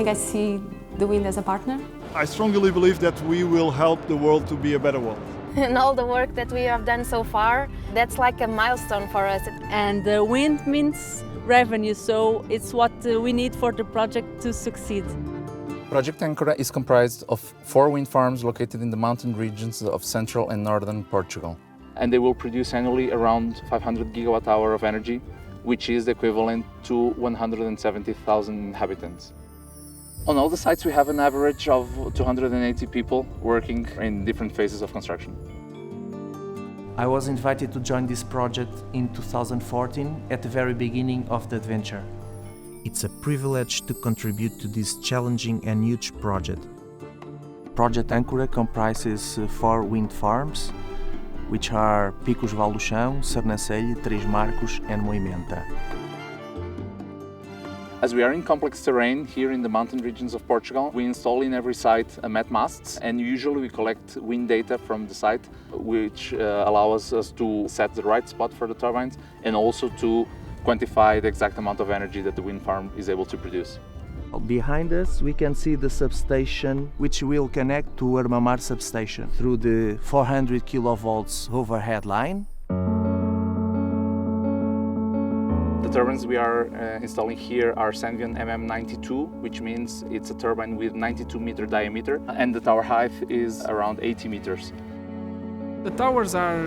think I see the wind as a partner. I strongly believe that we will help the world to be a better world. And all the work that we have done so far, that's like a milestone for us. And the wind means revenue, so it's what we need for the project to succeed. Project Ancora is comprised of 4 wind farms located in the mountain regions of central and northern Portugal. And they will produce annually around 500 gigawatt-hour of energy, which is the equivalent to 170,000 inhabitants. On all the sites we have an average of 280 people working in different phases of construction. I was invited to join this project in 2014 at the very beginning of the adventure. It's a privilege to contribute to this challenging and huge project. Project Ancora comprises 4 wind farms, which are Picos Vale do Chão, Sernancelho, Três Marcos and Moimenta. As we are in complex terrain here in the mountain regions of Portugal, we install in every site a met masts, and usually we collect wind data from the site, which allows us to set the right spot for the turbines and also to quantify the exact amount of energy that the wind farm is able to produce. Behind us we can see the substation, which will connect to Armamar substation through the 400 kilovolts overhead line. The turbines we are installing here are Senvion MM92, which means it's a turbine with 92 meter diameter, and the tower height is around 80 meters. The towers are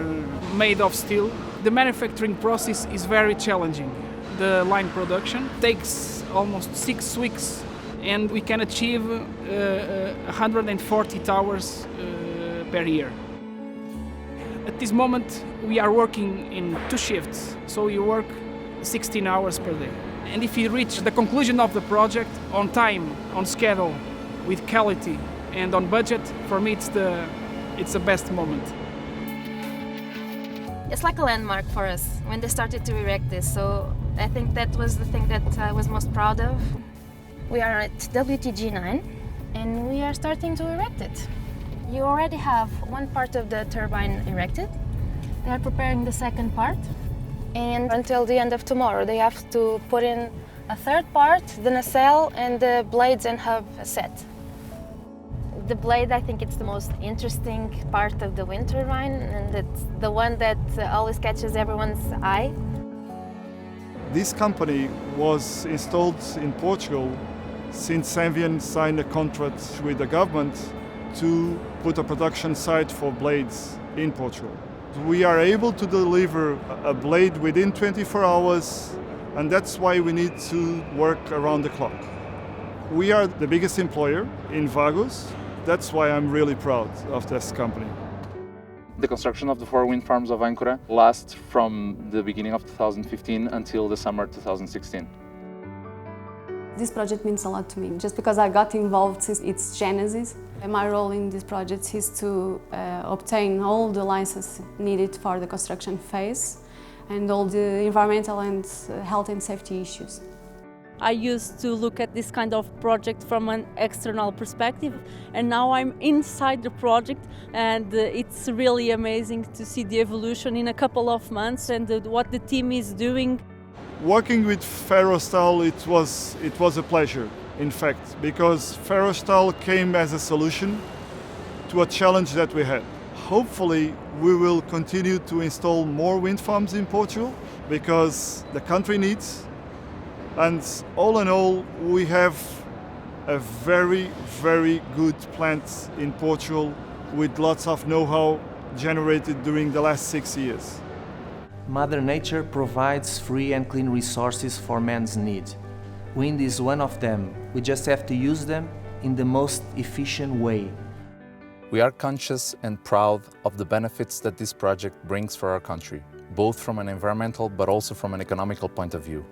made of steel. The manufacturing process is very challenging. The line production takes almost 6 weeks, and we can achieve 140 towers per year. At this moment we are working in 2 shifts, so we work 16 hours per day. And if we reach the conclusion of the project on time, on schedule, with quality and on budget, for me it's the best moment. It's like a landmark for us when they started to erect this, so I think that was the thing that I was most proud of. We are at WTG9 and we are starting to erect it. You already have one part of the turbine erected. They are preparing the second part, and until the end of tomorrow they have to put in a third part, the nacelle and the blades and hub set. The blade, I think it's the most interesting part of the wind turbine, and it's the one that always catches everyone's eye. This company was installed in Portugal since Senvion signed a contract with the government to put a production site for blades in Portugal. We are able to deliver a blade within 24 hours, and that's why we need to work around the clock. We are the biggest employer in Vagos. That's why I'm really proud of this company. The construction of the 4 wind farms of Ancora lasts from the beginning of 2015 until the summer 2016. This project means a lot to me, just because I got involved since its genesis. And my role in this project is to obtain all the licenses needed for the construction phase and all the environmental and health and safety issues. I used to look at this kind of project from an external perspective, and now I'm inside the project, and it's really amazing to see the evolution in a couple of months and what the team is doing. Working with Ferrostal, it was a pleasure, in fact, because Ferrostal came as a solution to a challenge that we had. Hopefully, we will continue to install more wind farms in Portugal because the country needs. And all in all, we have a very, very good plant in Portugal with lots of know-how generated during the last 6 years. Mother Nature provides free and clean resources for man's need. Wind is one of them. We just have to use them in the most efficient way. We are conscious and proud of the benefits that this project brings for our country, both from an environmental but also from an economical point of view.